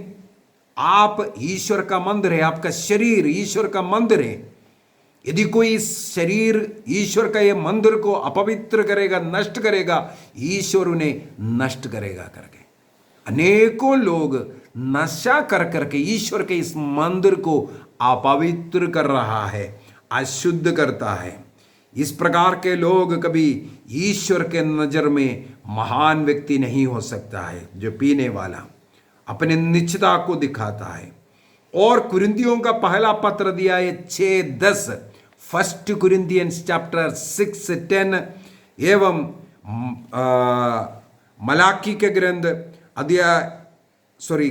आप ईश्वर का मंदिर है, आपका शरीर ईश्वर का मंदिर है। यदि कोई इस शरीर ईश्वर का ये मंदिर को अपवित्र करेगा, नष्ट करेगा, ईश्वर उन्हें नष्ट करेगा करके अनेकों लोग नशा कर करके ईश्वर के इस मंदिर को अपवित्र कर रहा है, अशुद्ध करता है। इस प्रकार के लोग कभी ईश्वर के नजर में महान व्यक्ति नहीं हो सकता है। जो पीने वाला अपने निश्चयता को दिखाता है। और कुरिन्थियों का पहला पत्र दिया है 6:10, 1 Corinthians chapter 6:10 एवं मलाकी के ग्रंथ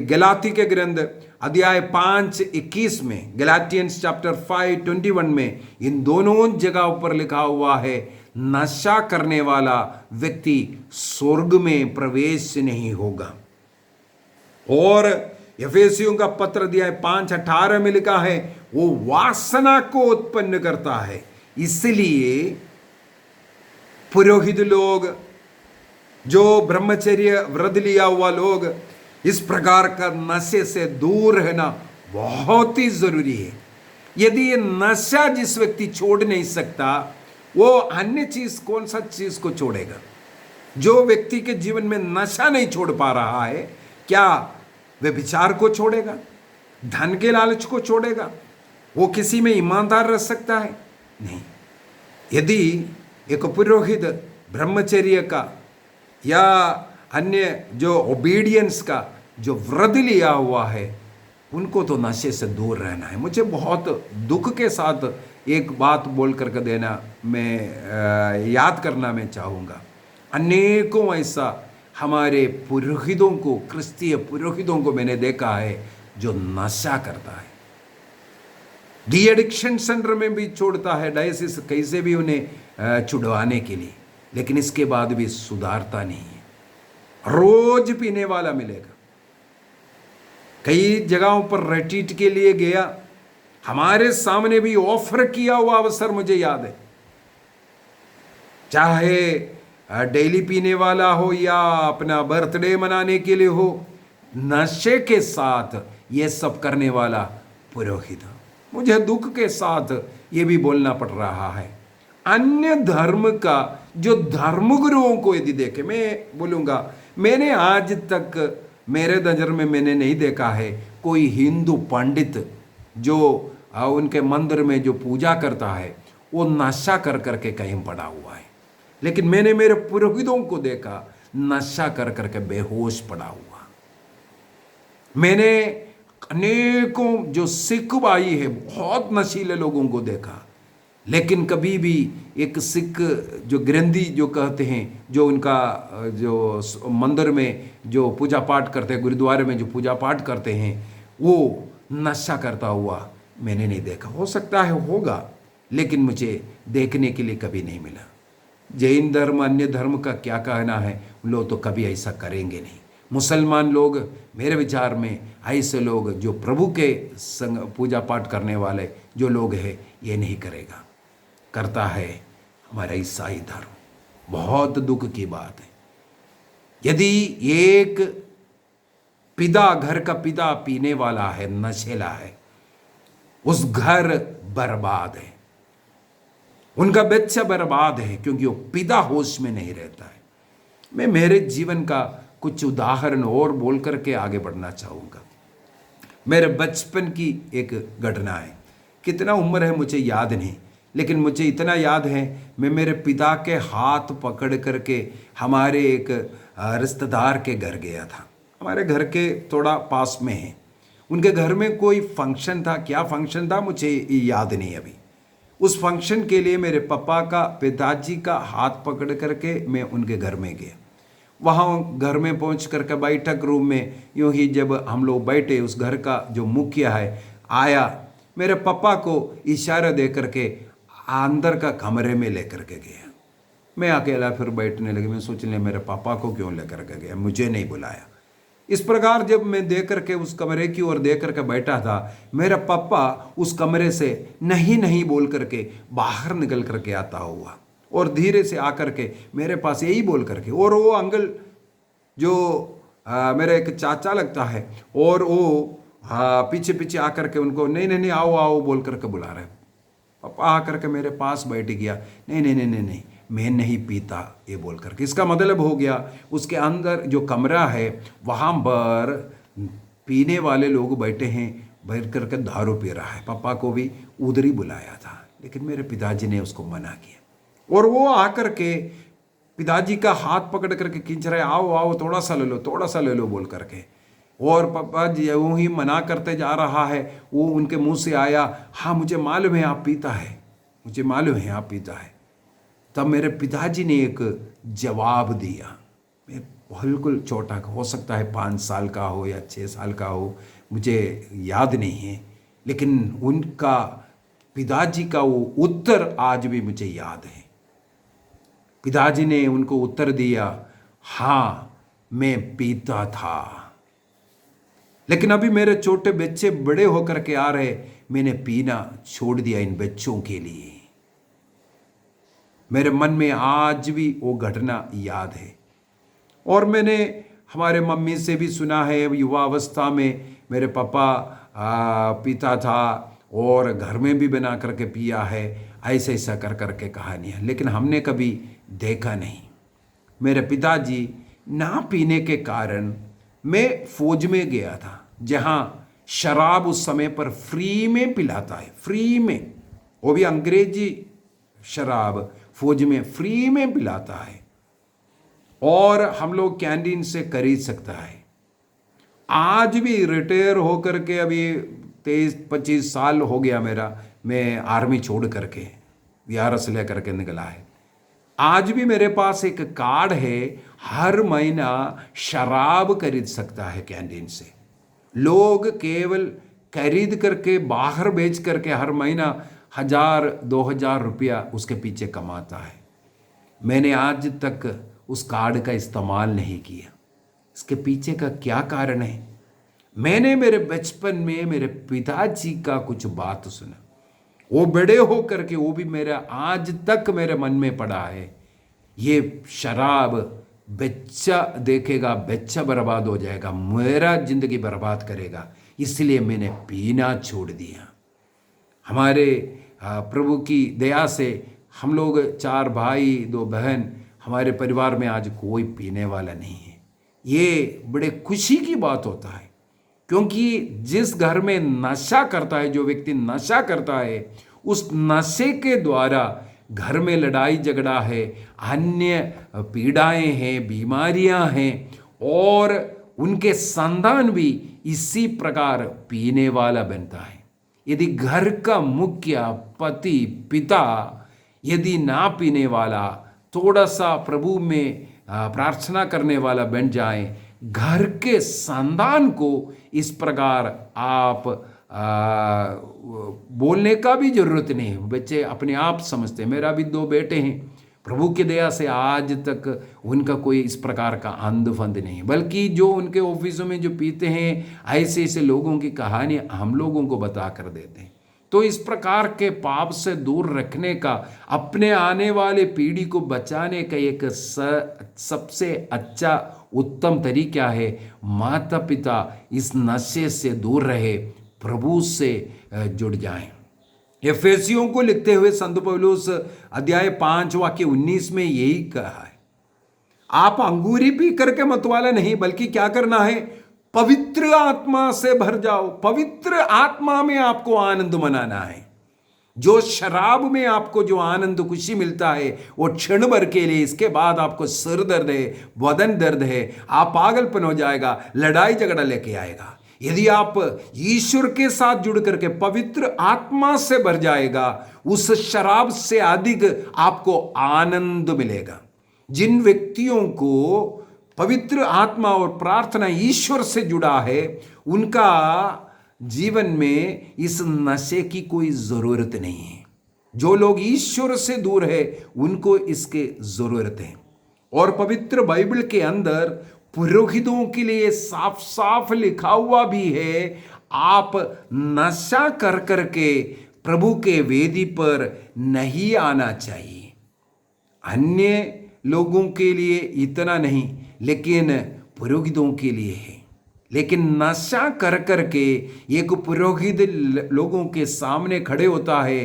गलाती के ग्रंथ अध्याय 5:21 में, गलाटियंस चैप्टर 5:21 में, इन दोनों जगहों पर लिखा हुआ है, नशा करने वाला व्यक्ति स्वर्ग में प्रवेश नहीं होगा। और एफेसियों का पत्र दिया है 5:18 में लिखा है वो वासना को उत्पन्न करता है। इसलिए पुरोहित लोग, जो ब्रह्मचर्य व्रत लिया हुआ लोग, इस प्रकार का नशे से दूर रहना बहुत ही जरूरी है। यदि ये नशा जिस व्यक्ति छोड़ नहीं सकता, वो अन्य चीज, कौन सा चीज को छोड़ेगा? जो व्यक्ति के जीवन में नशा नहीं छोड़ पा रहा है, क्या वे विचार को छोड़ेगा? धन के लालच को छोड़ेगा? वो किसी में ईमानदार रह सकता है? नहीं। यदि एक पुरोहित ब्रह्मचर्य का या अन्य जो ओबीडियंस का जो व्रत लिया हुआ है, उनको तो नशे से दूर रहना है। मुझे बहुत दुख के साथ एक बात बोल करके देना, मैं याद करना मैं चाहूँगा। अनेकों ऐसा हमारे पुरोहितों को, क्रिस्तीय पुरोहितों को मैंने देखा है जो नशा करता है, डी एडिक्शन सेंटर में भी छोड़ता है, डायसिस कैसे भी उन्हें छुड़वाने के लिए, लेकिन इसके बाद भी सुधारता नहीं है। रोज पीने वाला मिलेगा। कई जगहों पर रिट्रीट के लिए गया, हमारे सामने भी ऑफर किया हुआ अवसर मुझे याद है, चाहे डेली पीने वाला हो या अपना बर्थडे मनाने के लिए हो, नशे के साथ ये सब करने वाला पुरोहित। मुझे दुख के साथ ये भी बोलना पड़ रहा है। अन्य धर्म का जो धर्मगुरुओं को यदि देखे, मैं बोलूँगा, मैंने आज तक मेरे नज़र में मैंने नहीं देखा है कोई हिंदू पंडित जो उनके मंदिर में जो पूजा करता है वो नशा कर करके कहीं पड़ा हुआ है। लेकिन मैंने मेरे पुरोहितों को देखा नशा कर करके बेहोश पड़ा हुआ। मैंने अनेकों जो सिख भाई है, बहुत नशीले लोगों को देखा, लेकिन कभी भी एक सिख जो ग्रंथी जो कहते हैं, जो उनका जो मंदिर में जो पूजा पाठ करते हैं, गुरुद्वारे में जो पूजा पाठ करते हैं, वो नशा करता हुआ मैंने नहीं देखा। हो सकता है होगा, लेकिन मुझे देखने के लिए कभी नहीं मिला। जैन धर्म, अन्य धर्म का क्या कहना है, लोग तो कभी ऐसा करेंगे नहीं। मुसलमान लोग, मेरे विचार में ऐसे लोग जो प्रभु के संग पूजा पाठ करने वाले जो लोग हैं, ये नहीं करेगा। करता है हमारा ईसाई धर्म। बहुत दुख की बात है। यदि एक पिता, घर का पिता पीने वाला है, नशेला है, उस घर बर्बाद है, उनका बच्चा बर्बाद है, क्योंकि वो पिता होश में नहीं रहता है। मैं मेरे जीवन का कुछ उदाहरण और बोल करके आगे बढ़ना चाहूँगा। मेरे बचपन की एक घटना है। कितना उम्र है मुझे याद नहीं, लेकिन मुझे इतना याद है, मैं मेरे पिता के हाथ पकड़ करके हमारे एक रिश्तेदार के घर गया था। हमारे घर के थोड़ा पास में है। उनके घर में कोई फंक्शन था, क्या फंक्शन था मुझे याद नहीं अभी। उस फंक्शन के लिए मेरे पापा का, पिताजी का हाथ पकड़ करके मैं उनके घर में गया। वहाँ घर में पहुँच करके बैठक रूम में यूँ ही जब हम लोग बैठे, उस घर का जो मुखिया है आया, मेरे पापा को इशारा दे करके अंदर का कमरे में लेकर के गया। मैं अकेला फिर बैठने लगे। मैं सोचने मेरे पापा को क्यों लेकर के गया, मुझे नहीं बुलाया। इस प्रकार जब मैं देख करके उस कमरे की ओर देख करके बैठा था, मेरा पापा उस कमरे से नहीं नहीं बोल करके बाहर निकल करके आता हुआ और धीरे से आकर के मेरे पास यही बोल करके, और वो अंकल जो मेरा एक चाचा लगता है, और वो पीछे पीछे आकर के उनको नहीं नहीं नहीं आओ आओ बोल करके बुला रहे। पापा आकर के मेरे पास बैठ गया, नहीं नहीं नहीं नहीं नहीं मैं नहीं पीता ये बोल करके। इसका मतलब हो गया उसके अंदर जो कमरा है वहाँ पर पीने वाले लोग बैठे हैं, बैठ करके दारू पी रहा है। पापा को भी उधर ही बुलाया था, लेकिन मेरे पिताजी ने उसको मना किया, और वो आकर के पिताजी का हाथ पकड़ करके खींच रहे, आओ आओ थोड़ा सा ले लो, थोड़ा सा ले लो बोल करके। और पापा जी यूँ ही मना करते जा रहा है, वो उनके मुंह से आया, हाँ मुझे मालूम है आप पीता है, मुझे मालूम है आप पीता है। तब मेरे पिताजी ने एक जवाब दिया। मैं बिल्कुल छोटा, हो सकता है 5 साल का हो या 6 साल का हो, मुझे याद नहीं है, लेकिन उनका पिताजी का वो उत्तर आज भी मुझे याद है। पिताजी ने उनको उत्तर दिया, हाँ मैं पीता था। लेकिन अभी मेरे छोटे बच्चे बड़े होकर के आ रहे, मैंने पीना छोड़ दिया इन बच्चों के लिए। मेरे मन में आज भी वो घटना याद है। और मैंने हमारे मम्मी से भी सुना है, युवावस्था में मेरे पापा पीता था और घर में भी बना करके पिया है, ऐसा ऐसा कर करके कहानियाँ, लेकिन हमने कभी देखा नहीं। मेरे पिताजी ना पीने के कारण मैं फौज में गया था, जहाँ शराब उस समय पर फ्री में पिलाता है, फ्री में, वो भी अंग्रेजी शराब फौज में फ्री में पिलाता है और हम लोग कैंटीन से खरीद सकता है। आज भी रिटायर होकर के अभी 23-25 साल हो गया मेरा, मैं आर्मी छोड़ करके VRS ले करके निकला है। आज भी मेरे पास एक कार्ड है, हर महीना शराब खरीद सकता है कैंटीन से। लोग केवल खरीद करके बाहर बेच करके हर महीना 1000-2000 रुपया उसके पीछे कमाता है। मैंने आज तक उस कार्ड का इस्तेमाल नहीं किया। इसके पीछे का क्या कारण है? मैंने मेरे बचपन में मेरे पिताजी का कुछ बात सुना, वो बड़े हो करके वो भी मेरा आज तक मेरे मन में पड़ा है। ये शराब बच्चा देखेगा, बच्चा बर्बाद हो जाएगा, मेरा जिंदगी बर्बाद करेगा, इसलिए मैंने पीना छोड़ दिया। हमारे प्रभु की दया से हम लोग 4 भाई 2 बहन, हमारे परिवार में आज कोई पीने वाला नहीं है। ये बड़े खुशी की बात होता है, क्योंकि जिस घर में नशा करता है, जो व्यक्ति नशा करता है, उस नशे के द्वारा घर में लड़ाई झगड़ा है, अन्य पीड़ाएं हैं, बीमारियां हैं, और उनके संतान भी इसी प्रकार पीने वाला बनता है। यदि घर का मुखिया पति पिता यदि ना पीने वाला, थोड़ा सा प्रभु में प्रार्थना करने वाला बन जाए, घर के संतान को इस प्रकार आप बोलने का भी जरूरत नहीं है, बच्चे अपने आप समझते हैं। मेरा भी 2 बेटे हैं, प्रभु की दया से आज तक उनका कोई इस प्रकार का अंध फंद नहीं, बल्कि जो उनके ऑफिसों में जो पीते हैं, ऐसे ऐसे लोगों की कहानी हम लोगों को बता कर देते हैं। तो इस प्रकार के पाप से दूर रखने का, अपने आने वाले पीढ़ी को बचाने का एक सबसे अच्छा उत्तम तरीका है, माता पिता इस नशे से दूर रहे, प्रभु से जुड़ जाएं। एफेसियों को लिखते हुए संत पौलुस अध्याय 5 वाक्य 19 में यही कहा है, आप अंगूरी पी करके मतवाला नहीं, बल्कि क्या करना है, पवित्र आत्मा से भर जाओ। पवित्र आत्मा में आपको आनंद मनाना है। जो शराब में आपको जो आनंद खुशी मिलता है वो क्षण भर के लिए, इसके बाद आपको सिर दर्द है, बदन दर्द है, आप पागलपन हो जाएगा, लड़ाई झगड़ा लेके आएगा। यदि आप ईश्वर के साथ जुड़ करके पवित्र आत्मा से भर जाएगा, उस शराब से अधिक आपको आनंद मिलेगा। जिन व्यक्तियों को पवित्र आत्मा और प्रार्थना ईश्वर से जुड़ा है, उनका जीवन में इस नशे की कोई जरूरत नहीं है। जो लोग ईश्वर से दूर है, उनको इसके जरूरत है। और पवित्र बाइबल के अंदर पुरोहितों के लिए साफ साफ लिखा हुआ भी है, आप नशा कर करके प्रभु के वेदी पर नहीं आना चाहिए। अन्य लोगों के लिए इतना नहीं, लेकिन पुरोहितों के लिए है। लेकिन नशा कर करके एक पुरोहित लोगों के सामने खड़े होता है,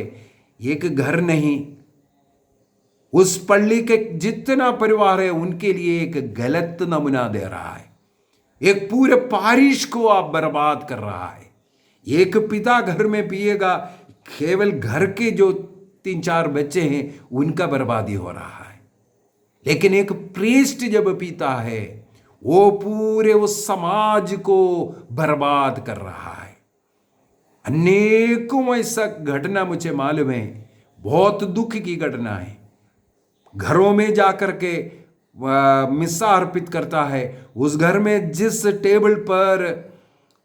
एक घर नहीं, उस पल्ली के जितना परिवार है उनके लिए एक गलत नमूना दे रहा है। एक पूरे पारिश को आप बर्बाद कर रहा है। एक पिता घर में पिएगा, केवल घर के जो 3-4 बच्चे हैं उनका बर्बादी हो रहा है। लेकिन एक प्रीस्ट जब पीता है, वो पूरे उस समाज को बर्बाद कर रहा है। अनेकों ऐसा घटना मुझे मालूम है, बहुत दुख की घटना है। घरों में जाकर के मिस्सा अर्पित करता है, उस घर में जिस टेबल पर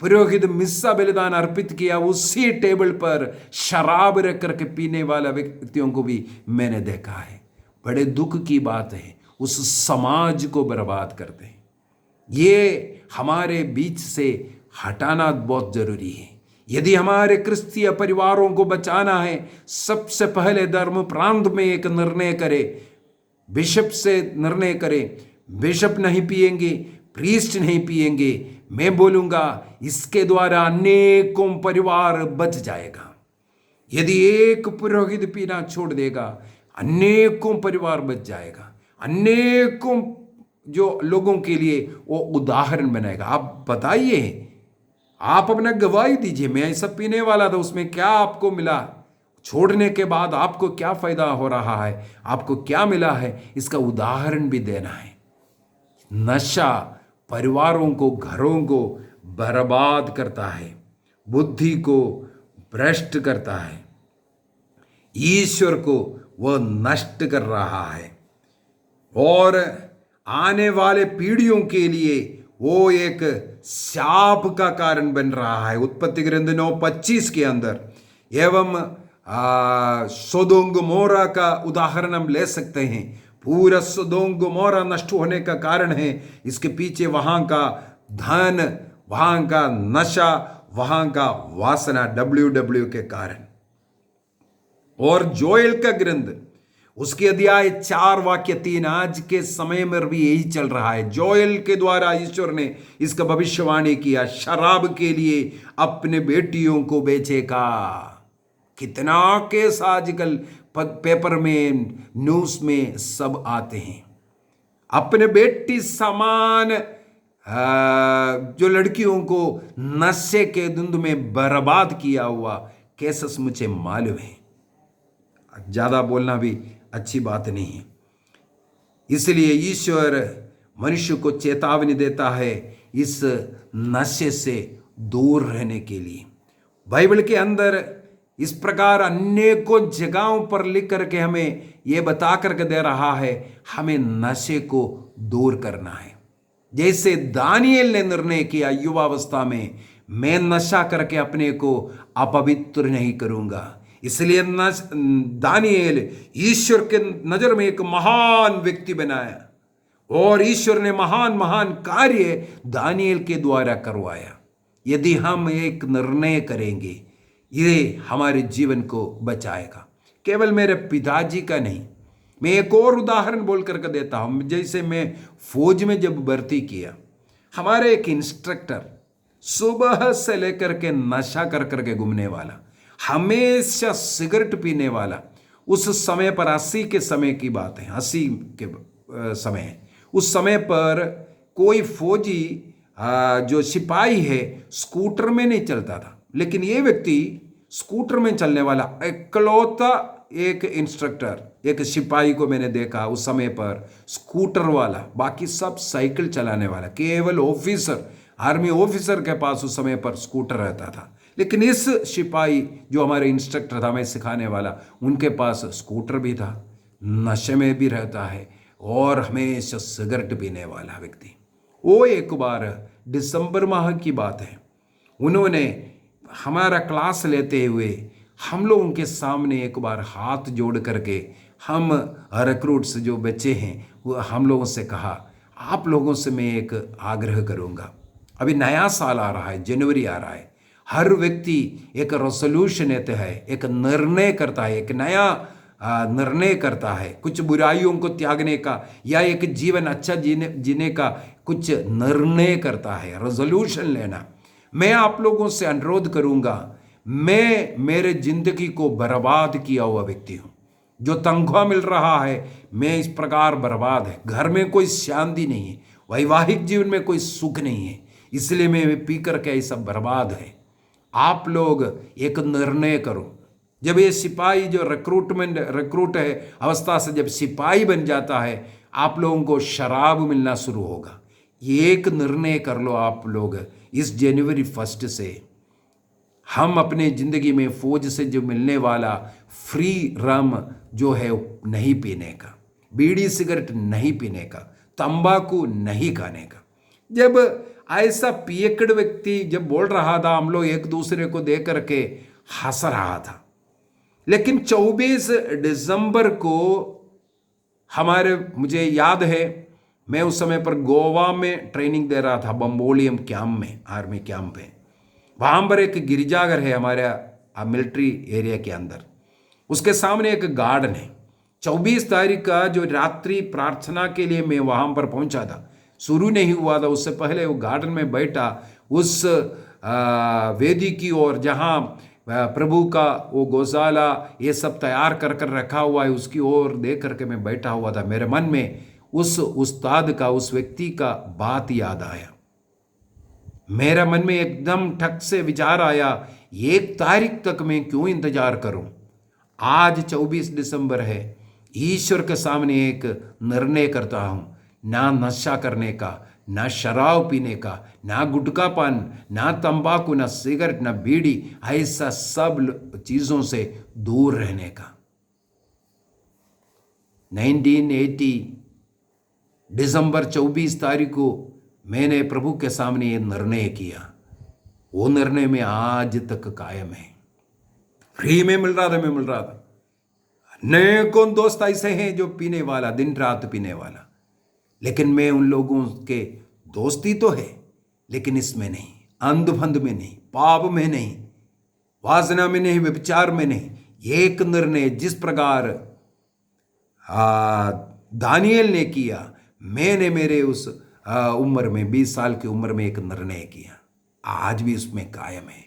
पुरोहित मिस्सा बलिदान अर्पित किया, उसी टेबल पर शराब रख करके पीने वाला व्यक्तियों को भी मैंने देखा है। बड़े दुख की बात है, उस समाज को बर्बाद करते हैं। ये हमारे बीच से हटाना बहुत जरूरी है। यदि हमारे क्रिस्तीय परिवारों को बचाना है, सबसे पहले धर्म प्रांत में एक निर्णय करे, बिशप से निर्णय करे, बिशप नहीं पिएंगे, प्रीस्ट नहीं पिएंगे। मैं बोलूंगा इसके द्वारा अनेकों परिवार बच जाएगा। यदि एक पुरोहित पीना छोड़ देगा, अनेकों परिवार बच जाएगा, अनेकों जो लोगों के लिए वो उदाहरण बनाएगा। आप बताइए, आप अपना गवाही दीजिए, मैं ऐसा पीने वाला था, उसमें क्या आपको मिला, छोड़ने के बाद आपको क्या फायदा हो रहा है, आपको क्या मिला है, इसका उदाहरण भी देना है। नशा परिवारों को, घरों को बर्बाद करता है, बुद्धि को भ्रष्ट करता है, ईश्वर को वह नष्ट कर रहा है और आने वाले पीढ़ियों के लिए वो एक शाप का कारण बन रहा है। उत्पत्ति ग्रंथ 9:25 के अंदर एवं सोदोम गोमोरा का उदाहरण हम ले सकते हैं। पूरा सोदोम गोमोरा नष्ट होने का कारण है, इसके पीछे वहां का धन, वहां का नशा, वहां का वासना, WW के कारण। और जोएल का ग्रंथ उसके अध्याय 4 वाक्य 3, आज के समय में भी यही चल रहा है। जोएल के द्वारा ईश्वर ने इसका भविष्यवाणी किया, शराब के लिए अपने बेटियों को बेचेगा। कितना केस आजकल पेपर में, न्यूज में सब आते हैं। अपने बेटी समान जो लड़कियों को नशे के धुंध में बर्बाद किया हुआ केसेस मुझे मालूम है। ज्यादा बोलना भी अच्छी बात नहीं है, इसलिए ईश्वर मनुष्य को चेतावनी देता है इस नशे से दूर रहने के लिए। बाइबल के अंदर इस प्रकार अनेकों जगहों पर लिख करके हमें यह बता करके दे रहा है, हमें नशे को दूर करना है। जैसे दानिएल ने निर्णय किया युवावस्था में, मैं नशा करके अपने को अपवित्र नहीं करूंगा। इसलिए दानिएल ईश्वर के नजर में एक महान व्यक्ति बनाया और ईश्वर ने महान महान कार्य दानिएल के द्वारा करवाया। यदि हम एक निर्णय करेंगे, ये हमारे जीवन को बचाएगा। केवल मेरे पिताजी का नहीं, मैं एक और उदाहरण बोल करके देता हूं। जैसे मैं फौज में जब भर्ती किया, हमारे एक इंस्ट्रक्टर सुबह से लेकर के नशा कर करके घूमने वाला, हमेशा सिगरेट पीने वाला। उस समय पर 80 के समय की बात है, 80 के समय है। उस समय पर कोई फौजी जो सिपाही है स्कूटर में नहीं चलता था, लेकिन ये व्यक्ति स्कूटर में चलने वाला इकलौता एक इंस्ट्रक्टर, एक सिपाही को मैंने देखा उस समय पर स्कूटर वाला, बाकी सब साइकिल चलाने वाला। केवल ऑफिसर, आर्मी ऑफिसर के पास उस समय पर स्कूटर रहता था, लेकिन इस सिपाही जो हमारे इंस्ट्रक्टर था, हमें सिखाने वाला, उनके पास स्कूटर भी था, नशे में भी रहता है और हमेशा सिगरेट पीने वाला व्यक्ति। वो एक बार दिसंबर माह की बात है, उन्होंने हमारा क्लास लेते हुए हम लोगों के सामने एक बार हाथ जोड़ करके, हम रिक्रूट्स जो बच्चे हैं वो हम लोगों से कहा, आप लोगों से मैं एक आग्रह करूंगा, अभी नया साल आ रहा है, जनवरी आ रहा है, हर व्यक्ति एक रेजोल्यूशन लेता है, एक निर्णय करता है, एक नया निर्णय करता है, कुछ बुराइयों को त्यागने का या एक जीवन अच्छा जीने का कुछ निर्णय करता है, रेजोल्यूशन लेना। मैं आप लोगों से अनुरोध करूंगा, मैं मेरे जिंदगी को बर्बाद किया हुआ व्यक्ति हूं, जो तनख्वाह मिल रहा है मैं इस प्रकार बर्बाद है, घर में कोई शांति नहीं है, वैवाहिक जीवन में कोई सुख नहीं है, इसलिए मैं पी करके ये सब बर्बाद है। आप लोग एक निर्णय करो। जब ये सिपाही जो रिक्रूट है अवस्था से जब सिपाही बन जाता है, आप लोगों को शराब मिलना शुरू होगा। एक निर्णय कर लो आप लोग, इस जनवरी 1 से हम अपने जिंदगी में फौज से जो मिलने वाला फ्री रम जो है नहीं पीने का, बीड़ी सिगरेट नहीं पीने का, तंबाकू नहीं खाने का। जब ऐसा पियकड़ व्यक्ति जब बोल रहा था, हम लोग एक दूसरे को देख करके हंस रहा था। लेकिन 24 दिसंबर को मुझे याद है, मैं उस समय पर गोवा में ट्रेनिंग दे रहा था, बम्बोलियम कैंप में, आर्मी कैंप में। वहाँ पर एक गिरजाघर है हमारे मिलिट्री एरिया के अंदर, उसके सामने एक गार्डन है। 24 तारीख का जो रात्रि प्रार्थना के लिए मैं वहाँ पर पहुँचा था, शुरू नहीं हुआ था, उससे पहले वो गार्डन में बैठा उस वेदी की ओर जहाँ प्रभु का वो गौशाला ये सब तैयार कर कर रखा हुआ है, उसकी ओर देख करके मैं बैठा हुआ था। मेरे मन में उस उस्ताद का, उस व्यक्ति का बात याद आया। मेरा मन में एकदम ठक से विचार आया, 1 तारीख तक मैं क्यों इंतजार करूं? आज 24 दिसंबर है, ईश्वर के सामने एक निर्णय करता हूं, ना नशा करने का, ना शराब पीने का, ना गुटखा पान, ना तंबाकू, ना सिगरेट, ना बीड़ी, ऐसा सब चीज़ों से दूर रहने का। 1980 दिसंबर 24 तारीख को मैंने प्रभु के सामने ये निर्णय किया। वो निर्णय में आज तक कायम है। फ्री में मिल रहा था, मैं मिल रहा था। अनेकों दोस्त ऐसे हैं जो पीने वाला, दिन रात पीने वाला, लेकिन मैं उन लोगों के दोस्ती तो है, लेकिन इसमें नहीं, अंधफंध में नहीं, पाप में नहीं, वासना में नहीं, व्यभिचार में नहीं। एक निर्णय जिस प्रकार दानियल ने किया, मैंने मेरे उस उम्र में, 20 साल की उम्र में एक निर्णय किया, आज भी उसमें कायम है।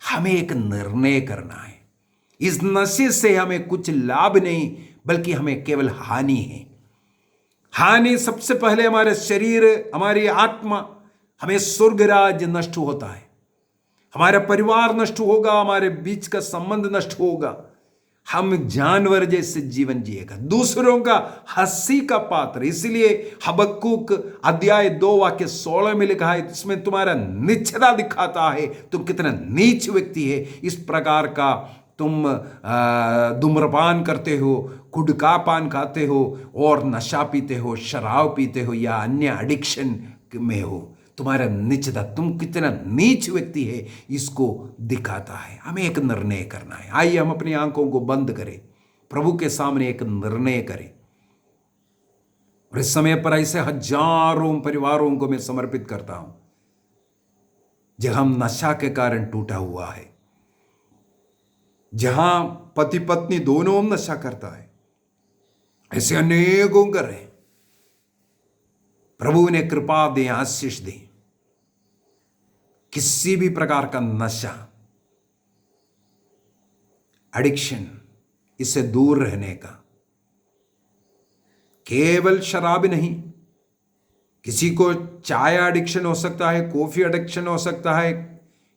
हमें एक निर्णय करना है। इस नशे से हमें कुछ लाभ नहीं, बल्कि हमें केवल हानि है। हानि सबसे पहले हमारे शरीर, हमारी आत्मा, हमें स्वर्ग राज्य नष्ट होता है, हमारा परिवार नष्ट होगा, हमारे बीच का संबंध नष्ट होगा, हम जानवर जैसे जीवन जिएगा, दूसरों का हंसी का पात्र। इसलिए हबक्कुक अध्याय 2 वाक्य 16 में लिखा है, इसमें तुम्हारा नीचता दिखाता है, तुम कितना नीच व्यक्ति है। इस प्रकार का तुम धूम्रपान करते हो, गुटखा पान खाते हो, और नशा पीते हो, शराब पीते हो, या अन्य एडिक्शन में हो, तुम्हारा नीचता, तुम कितना नीच व्यक्ति है, इसको दिखाता है। हमें एक निर्णय करना है। आइए हम अपनी आंखों को बंद करें, प्रभु के सामने एक निर्णय करें। और इस समय पर ऐसे हजारों परिवारों को मैं समर्पित करता हूं, जहां नशा के कारण टूटा हुआ है, जहां पति पत्नी दोनों नशा करता है, ऐसे अनेकों कर रहे। प्रभु ने कृपा दे, आशीष दे। किसी भी प्रकार का नशा, एडिक्शन, इससे दूर रहने का। केवल शराब नहीं, किसी को चाय एडिक्शन हो सकता है, कॉफी एडिक्शन हो सकता है,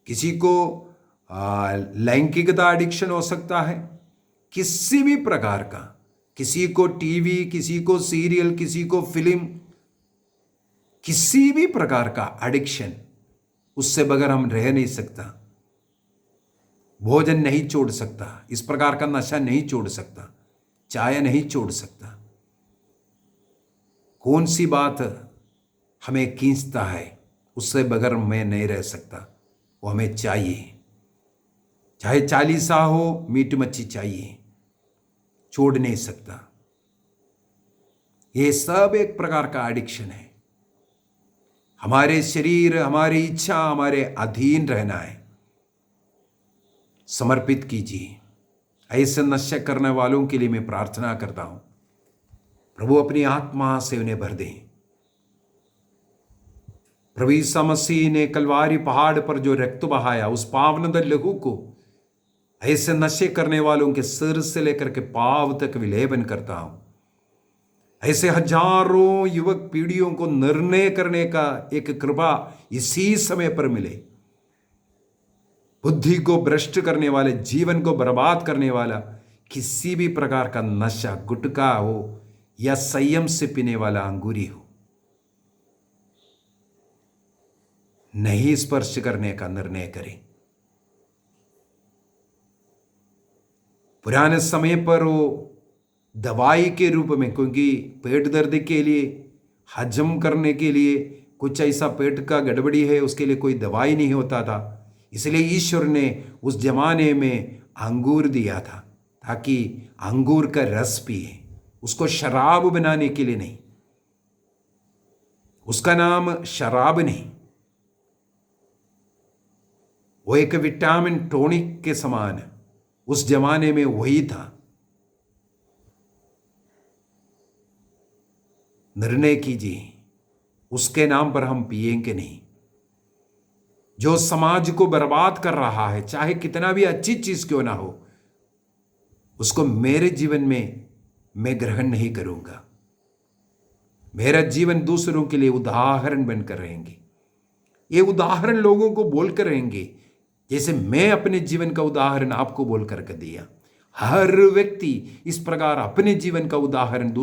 किसी को लैंगिकता एडिक्शन हो सकता है, किसी भी प्रकार का, किसी को टीवी, किसी को सीरियल, किसी को फिल्म, किसी भी प्रकार का एडिक्शन, उससे बगैर हम रह नहीं सकता। भोजन नहीं छोड़ सकता, इस प्रकार का नशा नहीं छोड़ सकता, चाय नहीं छोड़ सकता। कौन सी बात हमें खींचता है, उससे बगैर मैं नहीं रह सकता, वो हमें चाहिए। चाहे चालीसा हो, मीट मच्छी चाहिए, छोड़ नहीं सकता। ये सब एक प्रकार का एडिक्शन है। हमारे शरीर, हमारी इच्छा, हमारे अधीन रहना है। समर्पित कीजिए। ऐसे नशा करने वालों के लिए मैं प्रार्थना करता हूं, प्रभु अपनी आत्मा से उन्हें भर दें। प्रभु यीशु मसीह ने कलवारी पहाड़ पर जो रक्त बहाया, उस पावन लहू को ऐसे नशे करने वालों के सिर से लेकर के पांव तक विलेपन करता हूं। ऐसे हजारों युवक पीढ़ियों को निर्णय करने का एक कृपा इसी समय पर मिले। बुद्धि को भ्रष्ट करने वाले, जीवन को बर्बाद करने वाला किसी भी प्रकार का नशा, गुटखा हो या संयम से पीने वाला अंगूरी हो, नहीं स्पर्श करने का निर्णय करें। पुराने समय पर वो दवाई के रूप में, क्योंकि पेट दर्द के लिए, हजम करने के लिए, कुछ ऐसा पेट का गड़बड़ी है, उसके लिए कोई दवाई नहीं होता था, इसलिए ईश्वर ने उस जमाने में अंगूर दिया था, ताकि अंगूर का रस पिए, उसको शराब बनाने के लिए नहीं। उसका नाम शराब नहीं, वो एक विटामिन टॉनिक के समान उस जमाने में वही था। निर्णय कीजिए, उसके नाम पर हम पिएंगे नहीं। जो समाज को बर्बाद कर रहा है, चाहे कितना भी अच्छी चीज क्यों ना हो, उसको मेरे जीवन में मैं ग्रहण नहीं करूंगा। मेरा जीवन दूसरों के लिए उदाहरण बनकर रहेंगे। ये उदाहरण लोगों को बोलकर रहेंगे, जैसे मैं अपने जीवन का उदाहरण आपको बोलकर के दिया। हर व्यक्ति इस प्रकार अपने जीवन का उदाहरण दूसरों